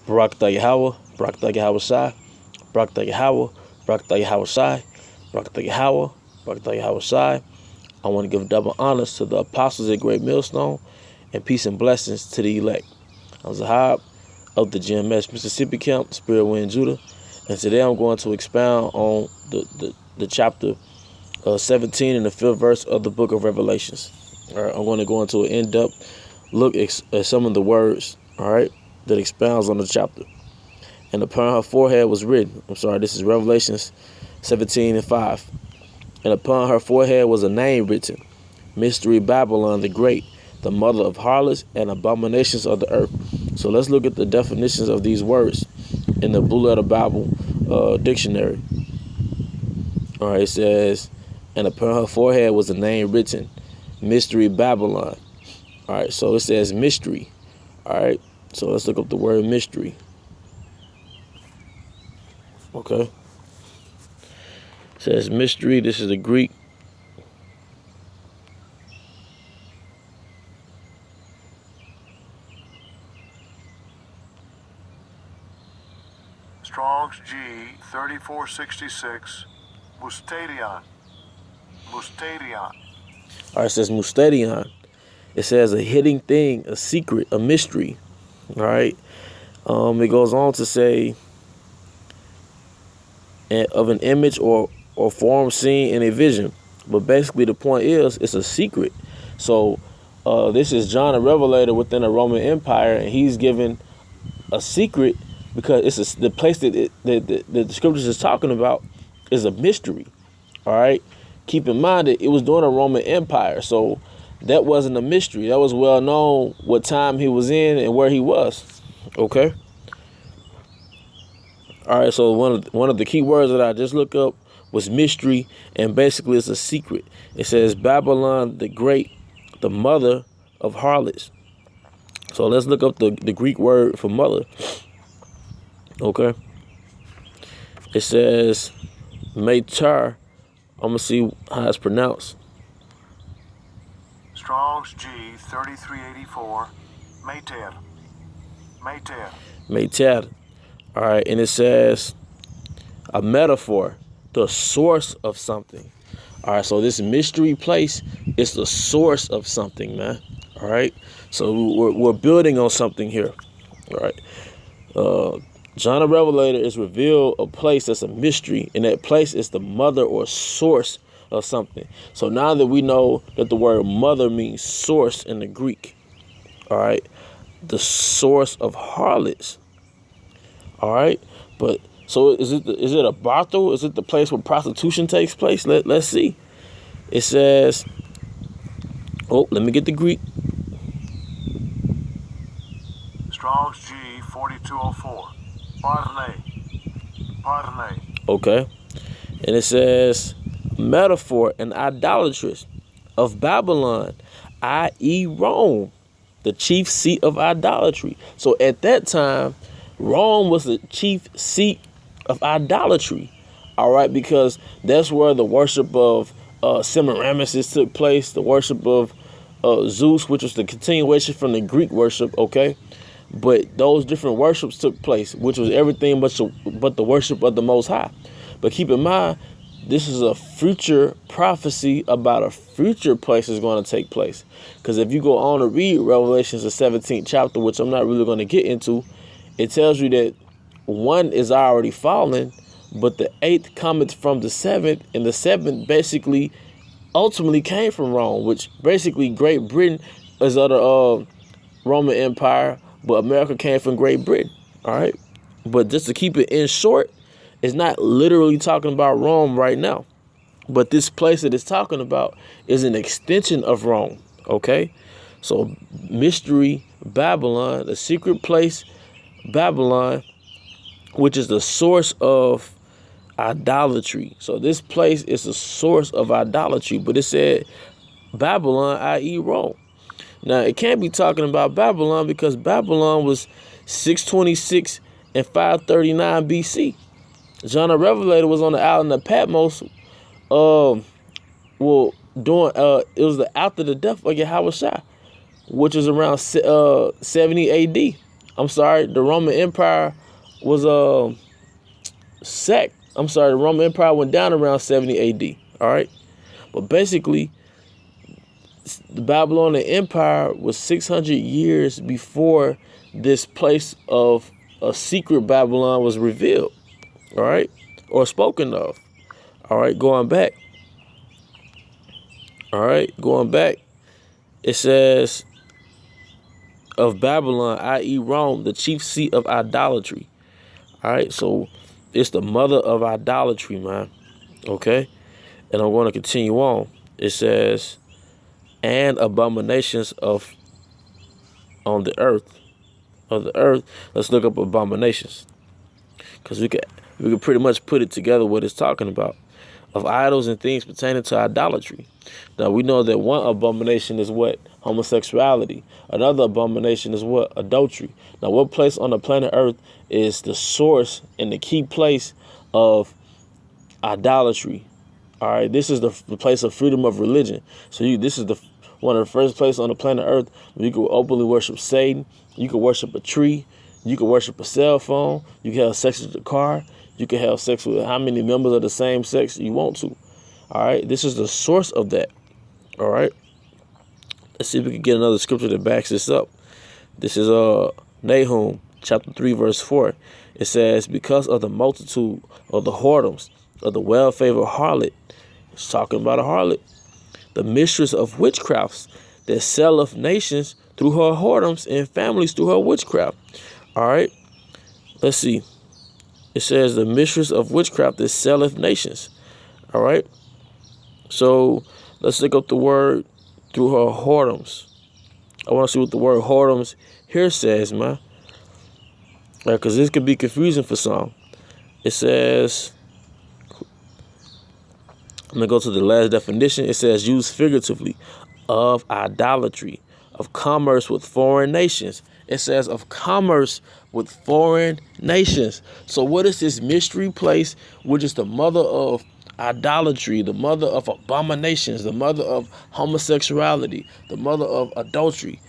Barakatah Yahweh, Barakatah Yahweh Shai, Barakatah Yahweh, Barakatah Yahweh Shai, Barakatah Yahweh, Barakatah Yahweh Shai. I want to give double honors to the apostles at Great Millstone and peace and blessings to the elect. I'm Zahab of the GMS Mississippi Camp, Spirit Wind Judah, and today I'm going to expound on the chapter 17 and the 5th verse of the book of Revelations. All right, I'm going to go into an in-depth look at some of the words, all right, that expounds on the chapter. And upon her forehead was written, this is Revelations 17 and 5. And upon her forehead was a name written, Mystery Babylon the Great, the mother of harlots and abominations of the earth. So let's look at the definitions of these words in the Blue Letter Bible dictionary. All right, it says, and upon her forehead was a name written, Mystery Babylon. All right, so it says mystery. All right, so let's look up the word mystery. Okay. It says mystery. This is the Greek. Strong's G 3466, Mustadion. Mustadion. All right, it says Mustadion. It says a hidden thing, a secret, a mystery. All right. It goes on to say of an image or form seen in a vision. But basically the point is it's a secret. So this is John the Revelator within the Roman Empire, and he's given a secret because it's the place that the scriptures is talking about is a mystery. All right. Keep in mind that it was during the Roman Empire, so that wasn't a mystery. That was well known what time he was in and where he was. Okay. All right. So one of the key words that I just looked up was mystery, and basically it's a secret. It says Babylon the Great, the mother of harlots. So let's look up the Greek word for mother. Okay. It says mater. I'm gonna see how it's pronounced. Strong's G 3384, Mater. Mater. Mater. All right, and it says a metaphor, the source of something. All right, so this mystery place is the source of something, man. All right, so we're building on something here. All right, John the Revelator is revealed a place that's a mystery, and that place is the mother or source of something. So now that we know that the word mother means source in the Greek, all right, the source of harlots. All right, but so is it a brothel? Is it the place where prostitution takes place? Let's see. It says, let me get the Greek. Strong's G 4204, Parne. Parne. Okay, and it says metaphor and idolatrous of Babylon, i.e. Rome, the chief seat of idolatry. So at that time, Rome was the chief seat of idolatry, all right, because that's where the worship of Semiramis took place, the worship of Zeus, which was the continuation from the Greek worship, okay? But those different worships took place, which was everything but the worship of the Most High. But keep in mind, this is a future prophecy about a future place is going to take place. Because if you go on to read Revelations, the 17th chapter, which I'm not really going to get into, it tells you that one is already fallen, but the 8th cometh from the 7th, and the 7th basically ultimately came from Rome, which basically Great Britain is of the Roman Empire, but America came from Great Britain, all right? But just to keep it in short, it's not literally talking about Rome right now, but this place that it's talking about is an extension of Rome, okay? So mystery Babylon, the secret place Babylon, which is the source of idolatry. So this place is the source of idolatry, but it said Babylon, i.e. Rome. Now, it can't be talking about Babylon because Babylon was 626 and 539 BC. John the Revelator was on the island of Patmos. It was after the death of Yahweh Shai, which was around 70 AD. I'm sorry, the Roman Empire was sect. I'm sorry, the Roman Empire went down around 70 AD. All right, but basically, the Babylonian Empire was 600 years before this place of a secret Babylon was revealed. All right, or spoken of. All right, going back. All right, going back. It says of Babylon, i.e., Rome, the chief seat of idolatry. All right, so it's the mother of idolatry, man. Okay, and I'm going to continue on. It says, and abominations of on the earth. Of the earth, let's look up abominations, because we could pretty much put it together what it's talking about. Of idols and things pertaining to idolatry. Now we know that one abomination is what? Homosexuality. Another abomination is what? Adultery. Now what place on the planet Earth is the source and the key place of idolatry? All right, this is the place of freedom of religion. So this is one of the first places on the planet Earth where you can openly worship Satan. You can worship a tree. You can worship a cell phone. You can have sex with your car. You can have sex with how many members of the same sex you want to. All right, this is the source of that. All right, let's see if we can get another scripture that backs this up. This is Nahum chapter 3 verse 4. It says, because of the multitude of the whoredoms of the well-favored harlot. It's talking about a harlot, the mistress of witchcrafts that selleth nations through her whoredoms and families through her witchcraft. All right, let's see. It says the mistress of witchcraft that selleth nations. All right. So let's look up the word through her whoredoms. I want to see what the word whoredoms here says, man. Because this could be confusing for some. It says, I'm going to go to the last definition. It says used figuratively of idolatry, of commerce with foreign nations. It says of commerce with foreign nations. So what is this mystery place, which is the mother of idolatry, the mother of abominations, the mother of homosexuality, the mother of adultery?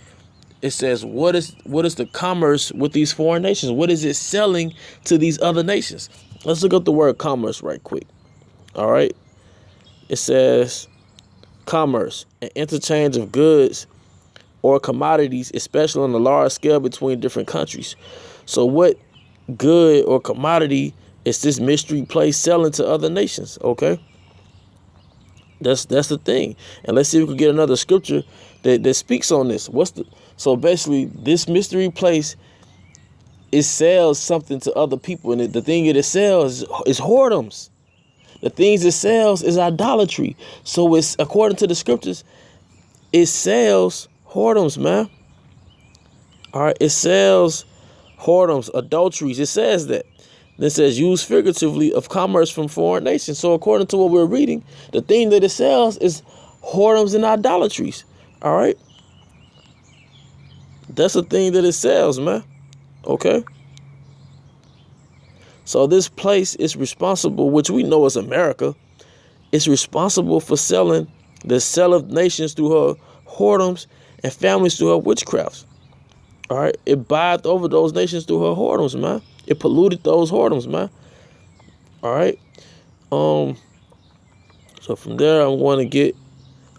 It says, what is the commerce with these foreign nations? What is it selling to these other nations? Let's look up the word commerce right quick. All right. It says commerce, an interchange of goods or commodities, especially on a large scale between different countries. So what good or commodity is this mystery place selling to other nations? Okay, that's the thing. And let's see if we can get another scripture that speaks on this. So basically this mystery place, it sells something to other people, and the thing it sells is whoredoms. The things it sells is idolatry. So it's, according to the scriptures, it sells whoredoms, man. All right, it sells whoredoms, adulteries. It says that. It says used figuratively of commerce from foreign nations. So according to what we're reading, the thing that it sells is whoredoms and idolatries. All right, that's the thing that it sells, man. Okay. So this place is responsible, which we know is America. It's responsible for selling the sell of nations through her whoredoms and families through her witchcrafts. All right, it bathed over those nations through her whoredoms, man. It polluted those whoredoms, man. All right. So from there, I'm going to get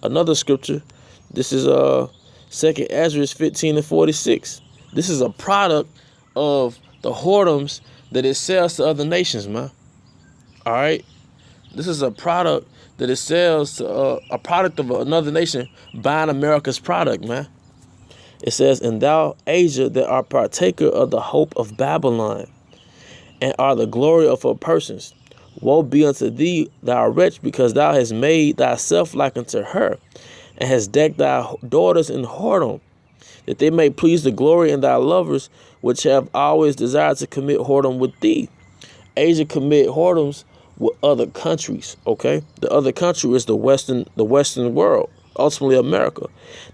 another scripture. This is 2 Ezra 15:46. This is a product of the whoredoms that it sells to other nations, man. All right. This is a product that it sells to a product of another nation buying America's product, man. It says, and thou, Asia, that art partaker of the hope of Babylon, and are the glory of her persons. Woe be unto thee, thou wretch, because thou hast made thyself like unto her, and hast decked thy daughters in whoredom, that they may please the glory in thy lovers, which have always desired to commit whoredom with thee. Asia commit whoredoms with other countries. Okay, the other country is the Western world, ultimately America.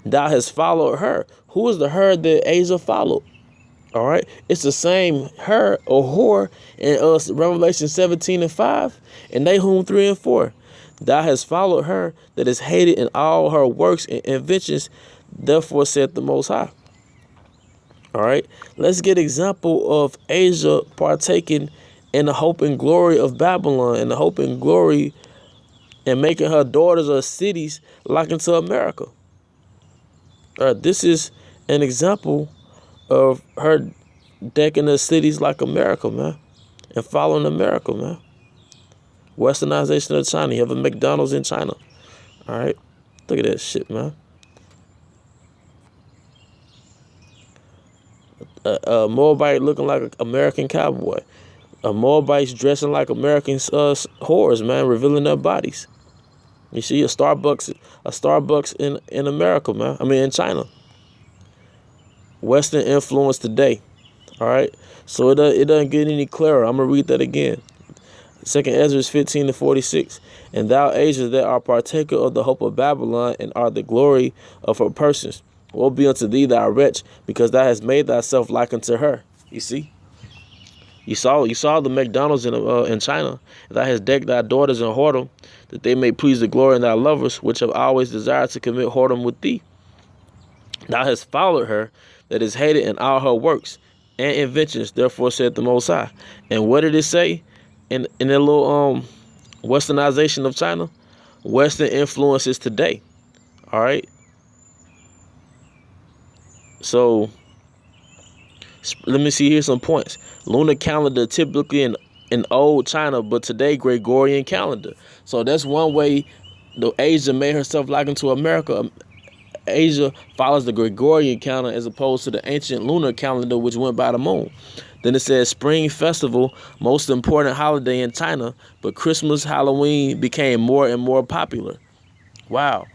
Thou hast followed her. Who is the her that Asia followed? All right, it's the same her or whore in Revelation 17:5 and Nahum 3:4. Thou hast followed her that is hated in all her works and inventions. Therefore saith the Most High. All right. Let's get example of Asia partaking in the hope and glory of Babylon and the hope and glory and making her daughters or cities like into America. All right. This is an example of her decking the cities like America, man, and following America, man. Westernization of China. You have a McDonald's in China. All right. Look at that shit, man. A Moabite looking like an American cowboy. A Moabites dressing like American whores, man, revealing their bodies. You see a Starbucks in America, man. I mean in China. Western influence today. All right. So it doesn't get any clearer. I'm gonna read that again. 2nd Ezra 15-46. And thou Asia that are partaker of the hope of Babylon and are the glory of her persons. Woe be unto thee, thou wretch, because thou hast made thyself like unto her. You see? You saw the McDonald's in China. Thou hast decked thy daughters in whoredom, that they may please the glory of thy lovers, which have always desired to commit whoredom with thee. Thou hast followed her, that is hated in all her works and inventions. Therefore said the Most High. And what did it say in that little westernization of China? Western influences today. All right. So let me see here some points. Lunar calendar typically in old China, but today Gregorian calendar. So that's one way the Asia made herself like into America. Asia follows the Gregorian calendar as opposed to the ancient lunar calendar, which went by the moon. Then it says Spring Festival, most important holiday in China, but Christmas, Halloween became more and more popular. Wow.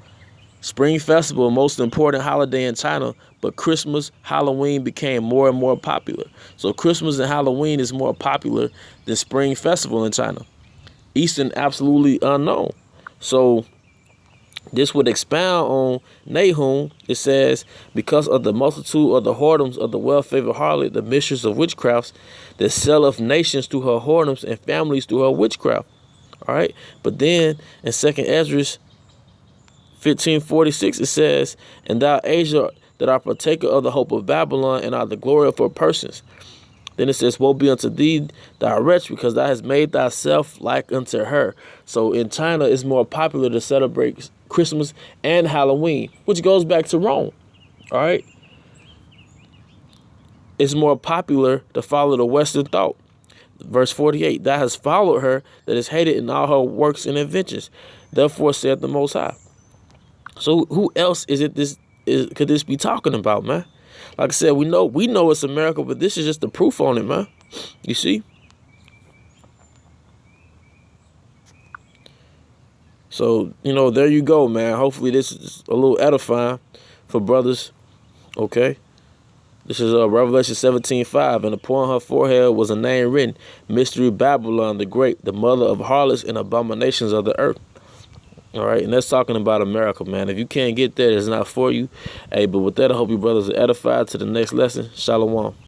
Spring Festival, most important holiday in China, but Christmas, Halloween became more and more popular. So Christmas and Halloween is more popular than Spring Festival in China. Eastern, absolutely unknown. So this would expound on Nahum. It says, because of the multitude of the whoredoms of the well-favored harlot, the mistress of witchcrafts, that selleth nations through her whoredoms and families through her witchcraft. All right. But then in 2nd Ezra 15:46 it says, and thou Asia that are partaker of the hope of Babylon and are the glory of her persons. Then it says, woe be unto thee, thou wretch, because thou hast made thyself like unto her. So in China, it's more popular to celebrate Christmas and Halloween, which goes back to Rome. All right. It's more popular to follow the Western thought. Verse 48, thou hast followed her that is hated in all her works and inventions. Therefore saith the Most High. So who else could this be talking about, man? Like I said, we know it's America, but this is just the proof on it, man. You see? So, there you go, man. Hopefully this is a little edifying for brothers. Okay? This is Revelation 17:5. And upon her forehead was a name written, Mystery Babylon the Great, the mother of harlots and abominations of the earth. All right, and that's talking about America, man. If you can't get that, it's not for you. Hey, but with that, I hope you brothers are edified. To the next lesson. Shalom.